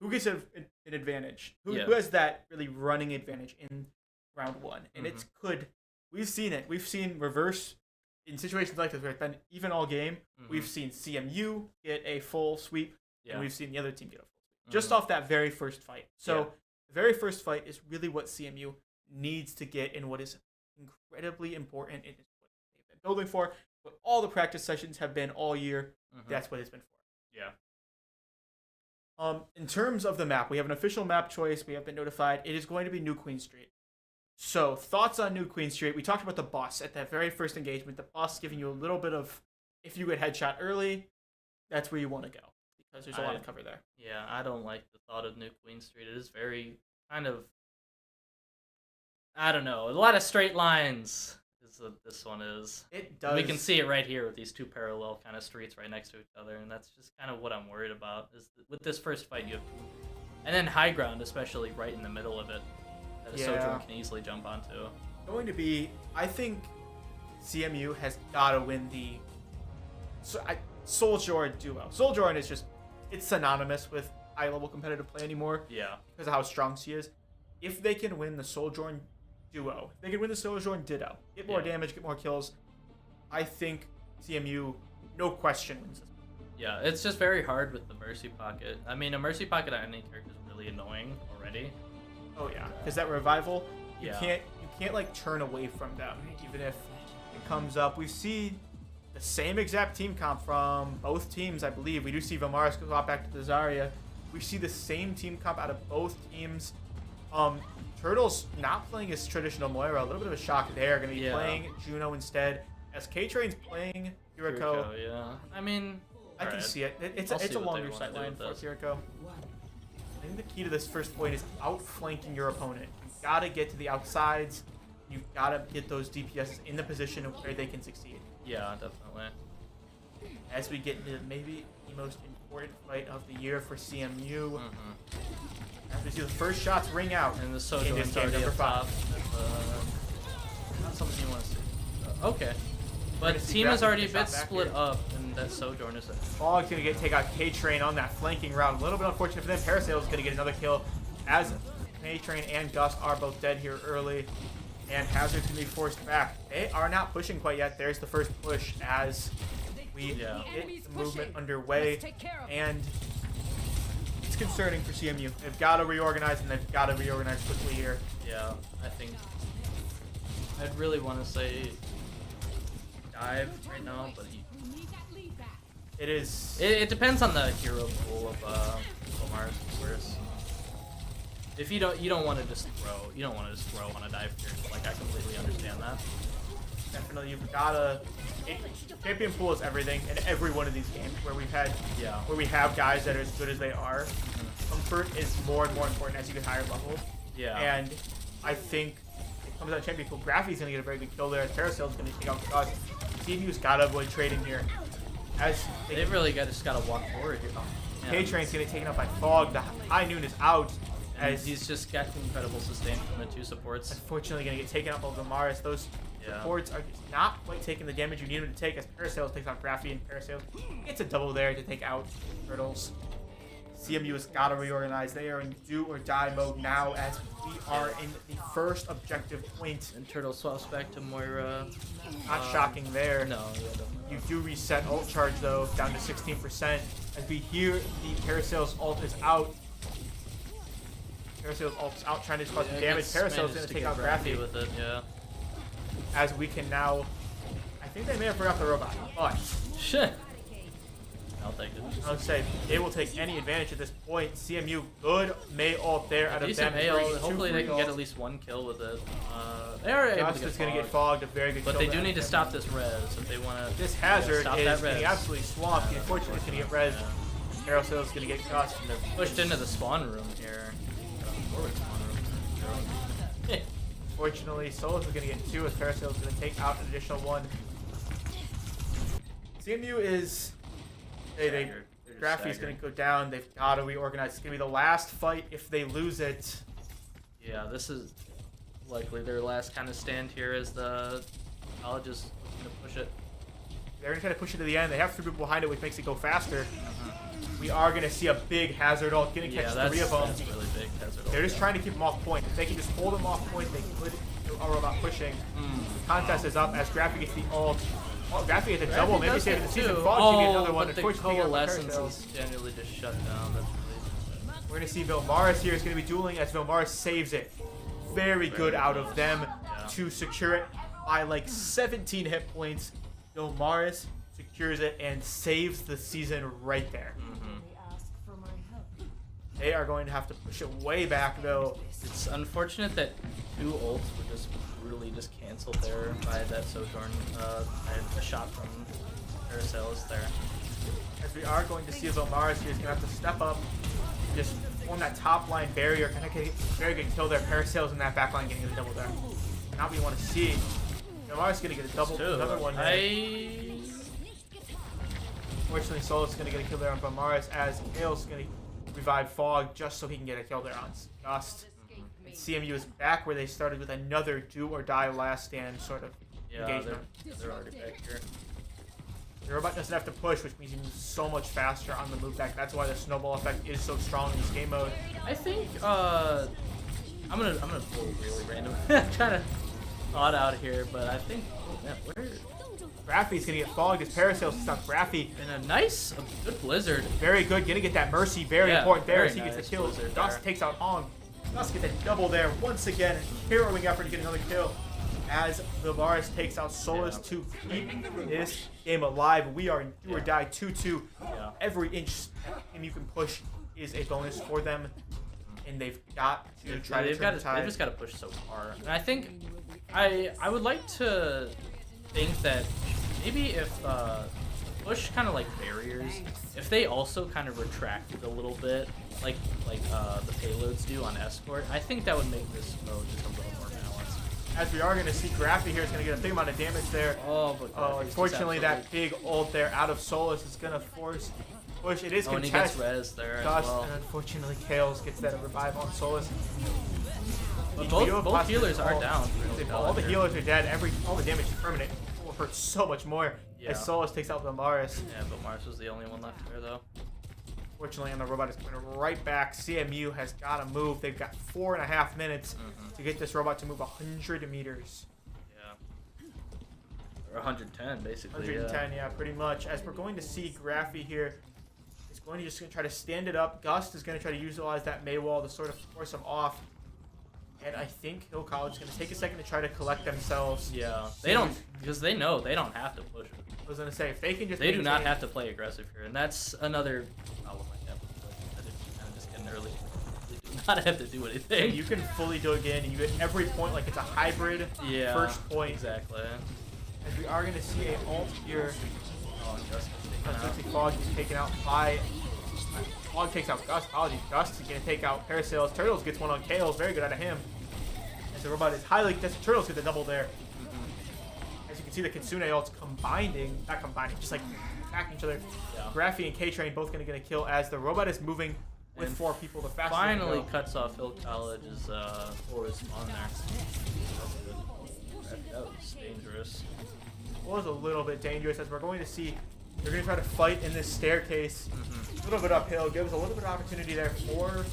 who gets an advantage, who has that really running advantage in round one. And it's good. We've seen it. We've seen reverse in situations like this where it's been even all game. We've seen CMU get a full sweep, and we've seen the other team get a full sweep. Just off that very first fight. So the very first fight is really what CMU needs to get, and what is incredibly important. It is what they've been building for. what all the practice sessions have been all year. That's what it's been for. Yeah. In terms of the map, we have an official map choice. We have been notified. It is going to be New Queen Street. So, thoughts on New Queen Street? We talked about the bus at that very first engagement. The bus giving you a little bit of, if you get headshot early, that's where you want to go. Because there's a lot of cover there. Yeah, I don't like the thought of New Queen Street. It is very kind of, I don't know, a lot of straight lines is what this one is. It does. We can see it right here with these two parallel kind of streets right next to each other, and that's just kind of what I'm worried about. Is with this first fight, you have, and then high ground, especially right in the middle of it, that a Sojourn can easily jump onto. Going to be, I think, CMU has got to win the Sojourn duo. Sojourn is just, it's synonymous with high-level competitive play anymore. Yeah. Because of how strong she is. If they can win the Sojourn duo, if they can win the Sojourn ditto, get more damage, get more kills, I think CMU, no question, wins this. Yeah, it's just very hard with the Mercy Pocket. I mean, a Mercy Pocket on any character is really annoying already. Oh yeah, because that revival, you can't like turn away from them, even if it comes up. We see the same exact team comp from both teams, I believe. We do see Vilmaris go back to the Zarya. We see the same team comp out of both teams. Turtle's not playing his traditional Moira. A little bit of a shock there. Going to be playing Juno instead. As Ktrain's playing Kiriko. Yeah. I mean, I can see it. It's a longer sightline for Kiriko. I think the key to this first point is outflanking your opponent. You've got to get to the outsides. You've got to get those DPSs in the position where they can succeed. Yeah, definitely. As we get into maybe the most important fight of the year for CMU. As we see the first shots ring out. And the Sojourn's already up top. Not something you want to see. Okay. But the team is already a bit split up, and that Sojourn is it. Fog's going to take out Ktrain on that flanking route. A little bit unfortunate for them. Parasail's going to get another kill, as Ktrain and Gust are both dead here early. And Hazard's going to be forced back. They are not pushing quite yet. There's the first push as we get the movement underway. And it's concerning for CMU. They've got to reorganize, and they've got to reorganize quickly here. Yeah, I think I'd really want to say dive right now, but it is. It depends on the hero pool of Vilmaris, of course. If you don't want to just throw on a dive character. Like, I completely understand that. Definitely, you've gotta. Champion pool is everything in every one of these games where we've had, where we have guys that are as good as they are. Comfort is more and more important as you get higher level. Yeah. And I think it comes out champion pool. Graphy's gonna get a very good kill there. Parasail's gonna take out Kloss. CMU's gotta avoid trading here. As they really just gotta walk forward here. Ktrain's gonna get taken out by Fog. The High Noon is out. As he's just got incredible sustain from the two supports. Unfortunately, going to get taken out by Vilmaris. Those supports are just not quite taking the damage you need them to take as Parasail takes out Graphy, and Parasail gets a double there to take out Turtles. CMU has got to reorganize. They are in do or die mode now as we are in the first objective point. And Turtle swaps back to Moira. Not shocking there. No, yeah, definitely. You do reset ult charge though, down to 16%. As we hear the Parasail's ult is out. Parasail's ult's out trying to cause some damage. Parasail's going to take out Graphy with it, as we can now. I think they may have forgot the robot, but shit. I'll take it. I would say they will take any advantage at this point. CMU good May ult there out of them. Hopefully they can get at least one kill with it. They are able to get going to get fogged. A very good but kill they do need to stop this res if they want to. This Hazard is getting absolutely swamped. Unfortunately, it's going to get res. Parasail's going to get crushed. They're pushed into the spawn room here. Fortunately, Solos is going to get 2 as Parasail is going to take out an additional 1. CMU is... Graphy's going to go down. They've got to reorganize. It's going to be the last fight if they lose it. Yeah, this is likely their last kind of stand here as the college is going to push it. They're going to try to push it to the end. They have 3 people behind it, which makes it go faster. We are going to see a big Hazard ult. Going to catch 3 of them. That's really big Hazard ult. They're just trying to keep them off point. If they can just hold them off point, they could do a robot pushing. The contest is up as Graphy gets the ult. Oh, Graphy gets a double. Maybe saving the season. Fog's going to get another one. But the coalescence is generally just shut down. That's really We're going to see Vilmaris here is going to be dueling as Vilmaris saves it. Very good out of them to secure it by like 17 hit points. Vilmaris secures it and saves the season right there. They are going to have to push it way back, though. It's unfortunate that 2 ults were just brutally just canceled there by that Sojourn. A shot from Paracelsus there. As we are going to see Vilmaris here is going to have to step up, just form that top line barrier, kind of get very good kill there. Paracelsus in that back line getting a double there. Not what you want to see. Vilmaris is going to get a double, another one there. Fortunately, Solus is going to get a kill there on Vilmaris as Kale's going to revive Fog just so he can get a kill there on Gust. And CMU is back where they started with another do or die last stand sort of engagement. They're already back here. The robot doesn't have to push, which means he's so much faster on the move back. That's why the snowball effect is so strong in this game mode. I think I'm gonna pull really random. I'm trying to thought out here, but I think where Graphy's gonna get fogged as Paracelsus on Graphy. And a good blizzard. Very good, gonna get that mercy. Very important there as he nice gets the kill. Blizzard Dust takes out Hong. Dust gets a double there once again. Heroing effort to get another kill as Vilmaris takes out Solus to keep this game alive. We are in do or die 2-2. Every inch you can push is a bonus for them, and they've got to try to turn the tide. They've just got to push so far. And I think I would like to think that maybe if push kind of like barriers, if they also kind of retracted a little bit, like the payloads do on Escort, I think that would make this mode just a little more balanced. As we are going to see Graphy here is going to get a big amount of damage there. Unfortunately, that big ult there out of Solus is going to force push. It is and he gets res there Dust, as well. and unfortunately, Kales gets that revive on Solus. But both healers are down. Really all the healers are dead. All the damage is permanent. It will hurt so much more as Solus takes out Vilmaris. Yeah, but Mars was the only one left there, though. Fortunately, and the robot is coming right back. CMU has got to move. They've got 4.5 minutes to get this robot to move 100 meters. Yeah. Or 110, basically. 110, yeah, pretty much. As we're going to see Graphy here is going to just try to stand it up. Gust is going to try to utilize that May wall to sort of force him off. And I think Hill College is going to take a second to try to collect themselves. Yeah, they don't, because they know they don't have to push it. I was going to say, if they can just... They do not have to play aggressive here, and that's another problem I have. I did kind of just getting early. They do not have to do anything. You can fully do it again, and you get every point like it's a hybrid first point. Exactly. As we are going to see a ult here. Oh, and Gus Fog is taken out by... Fog takes out Gust. Apologies. Gust is going to take out Paracelsus. Turtles gets one on Kales. Very good out of him. As the robot is highly... Turtles get the double there. As you can see, the Kitsune ults not combining, just like attacking each other. Yeah. Graphy and Ktrain both going to get a kill as the robot is moving with 4 people. The fastest finally cuts off Hill College's forward spawn there. That was dangerous. It was a little bit dangerous as we're going to see. They're going to try to fight in this staircase. A little bit uphill. Gives a little bit of opportunity there for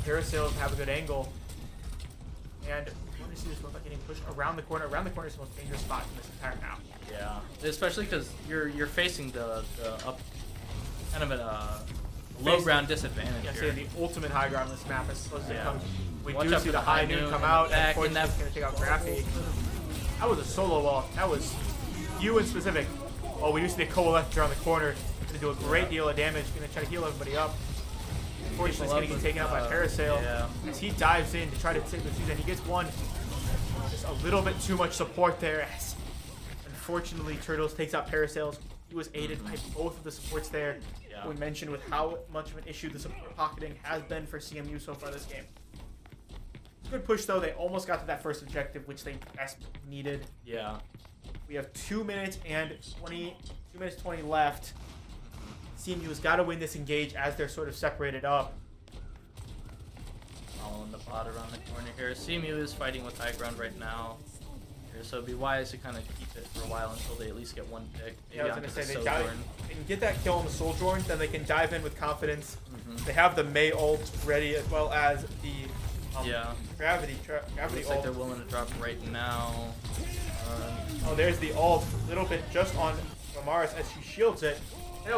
Paracelsus to have a good angle. And we're going to see this robot getting pushed around the corner. Around the corner is the most dangerous spot in this entire map. Yeah, especially because you're facing the up, kind of a low ground disadvantage. Yeah, here. say the ultimate high ground on this map as opposed to come. We Watch do out see for the high noon come out, and unfortunately it's going to take out Graphy. That was a solo wall. That was you in specific. Oh, we do see the coalesce around the corner. Going to do a great deal of damage. Going to try to heal everybody up. Unfortunately, it's going to get taken out by Paracelsus as he dives in to try to take the season. He gets one. Just a little bit too much support there. Unfortunately, Turtles takes out Paracelsus. He was aided by both of the supports there. Yeah. We mentioned with how much of an issue the support pocketing has been for CMU so far this game. Good push though. They almost got to that first objective, which they desperately needed. Yeah. We have 2 minutes and 20 left. CMU has got to win this engage as they're sort of separated up. Following the bot around the corner here. CMU is fighting with high ground right now. So it'd be wise to kind of keep it for a while until they at least get one pick. Maybe I was going to say, they can get that kill on the Sojourn, then they can dive in with confidence. They have the May ult ready as well as the Gravity looks ult. like they're willing to drop right now. Oh, there's the ult. A little bit just on Vilmaris as she shields it.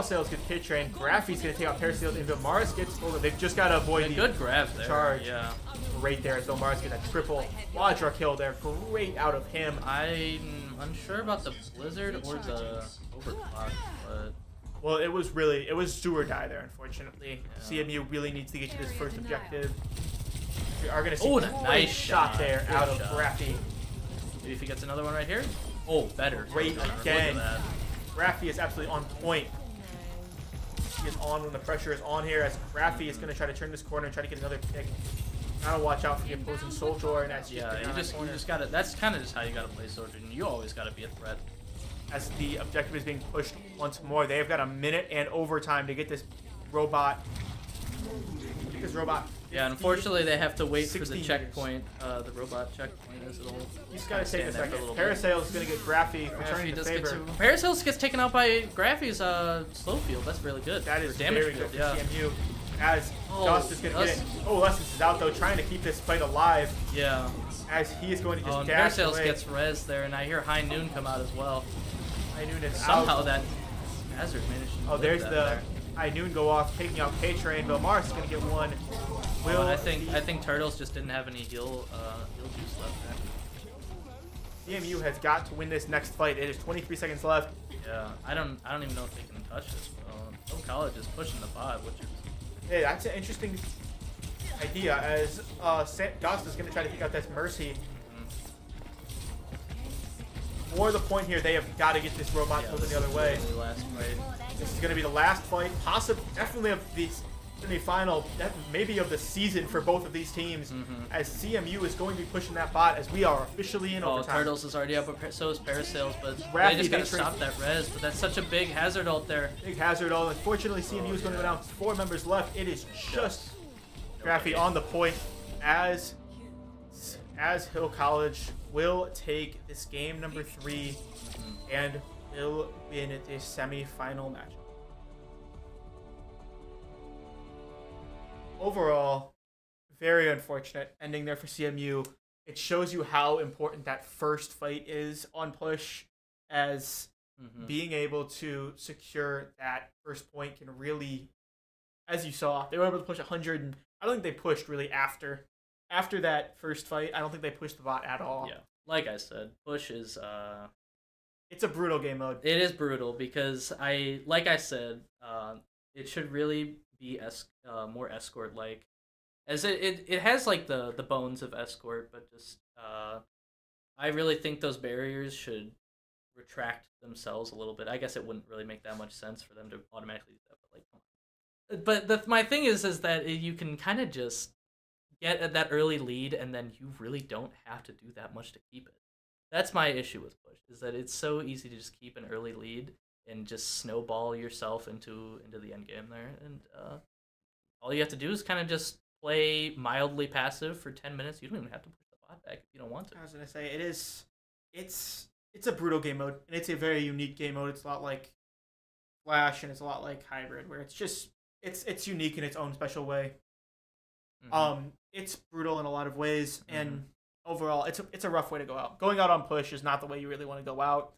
Sales gets Ktrain. Graphy's going to take out Peterson, and Vilmaris gets pulled. They've just got to avoid the good grab there. Charge. Yeah. Right there as Vilmaris gets a triple quadra kill there. Great out of him. I'm unsure about the Blizzard or the Overclock, but... Well, it was do or die there, unfortunately. Yeah. CMU really needs to get to this first objective. We are going to see a nice shot there out of Graphy. Maybe if he gets another one right here. Oh, better. Great again. Graphy is absolutely on point. He is on when the pressure is on here as Graphy is going to try to turn this corner and try to get another pick. Gotta watch out for the opposing soldier, and that's you just gotta. That's kind of just how you gotta play soldier, and you always gotta be a threat. As the objective is being pushed once more, they have got a minute and overtime to get this robot. Yeah, unfortunately they have to wait for the checkpoint. The robot checkpoint is it'll. He's gotta take a second. Parasale is gonna get Graphy returning to favor. Parasale gets taken out by Graphy's slow field. That's really good. That is damage very good field, for CMU. As Dodds is going to get it. Oh, Lessons is out, though, trying to keep this fight alive. Yeah. As he is going to just dash away. Gets res there, and I hear High Noon come out as well. High Noon is somehow out. that Hazard managed to there's the High Noon go off, taking out Ktrain. Vilmaris is going to get one. I think Turtles just didn't have any heal juice left there. CMU has got to win this next fight. It is 23 seconds left. Yeah, I don't even know if they can touch this. College is pushing the bot, which is... Hey, that's an interesting idea, as SDGust is going to try to pick out this Mercy. For the point here, they have got to get this robot pulled in the other way. This is going to be the last fight, definitely of the semi-final, maybe of the season for both of these teams, as CMU is going to be pushing that bot as we are officially in overtime. Turtles is already up, but so is Parasales, but they just got to stop that res, but that's such a big hazard ult there. Big hazard ult. Unfortunately, CMU is going to go down 4 members left. It is just Graphy on the point as Hill College will take this game number 3 and will win the semi-final matchup. Overall, very unfortunate ending there for CMU. It shows you how important that first fight is on push, as being able to secure that first point can really, as you saw, they were able to push 100, and I don't think they pushed really after that first fight. I don't think they pushed the bot at all. Yeah, like I said, push is it's a brutal game mode. It is brutal because like I said, it should really be more escort like, as it has like the bones of escort, but just I really think those barriers should retract themselves a little bit. I guess it wouldn't really make that much sense for them to automatically do that, but like, come on. But my thing is that you can kind of just get that early lead, and then you really don't have to do that much to keep it. That's my issue with push, is that it's so easy to just keep an early lead and just snowball yourself into the end game there, and all you have to do is kind of just play mildly passive for 10 minutes. You don't even have to push the bot back if you don't want to. I was gonna say it's a brutal game mode, and it's a very unique game mode. It's a lot like Flash, and it's a lot like Hybrid, where it's just it's unique in its own special way. It's brutal in a lot of ways, and overall, it's a rough way to go out. Going out on push is not the way you really want to go out.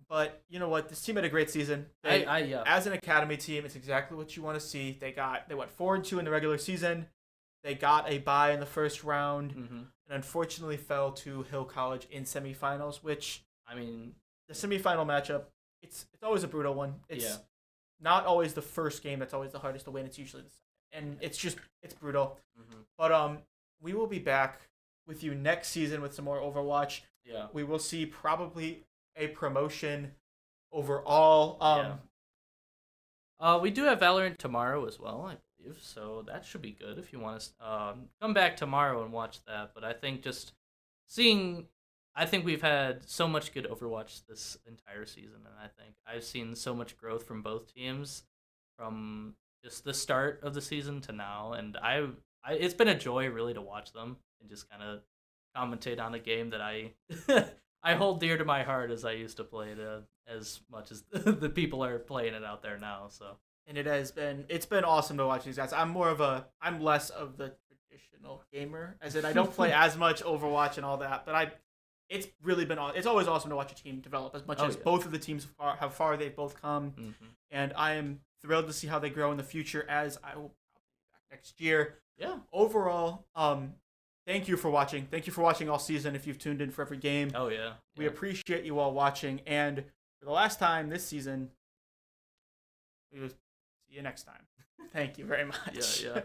But you know what? This team had a great season. As an academy team, it's exactly what you want to see. They went 4-2 in the regular season. They got a bye in the first round, and unfortunately fell to Hill College in semifinals. Which, I mean, the semifinal matchup, it's always a brutal one. It's not always the first game that's always the hardest to win. It's usually the second, and it's brutal. But we will be back with you next season with some more Overwatch. Yeah, we will see probably a promotion overall. We do have Valorant tomorrow as well, I believe, so that should be good if you want to come back tomorrow and watch that. But I think I think we've had so much good Overwatch this entire season, and I think I've seen so much growth from both teams from just the start of the season to now, and it's been a joy really to watch them and just kind of commentate on a game that I I hold dear to my heart, as I used to play it as much as the people are playing it out there now. So, and it's been awesome to watch these guys. I'm less of the traditional gamer, as in I don't play as much Overwatch and all that, but it's really been it's always awesome to watch a team develop as much as both of the teams how far they've both come, and I am thrilled to see how they grow in the future. As I will probably be back next year. Yeah. Overall, thank you for watching. Thank you for watching all season. If you've tuned in for every game, we appreciate you all watching. And for the last time this season, we will see you next time. Thank you very much. Yeah.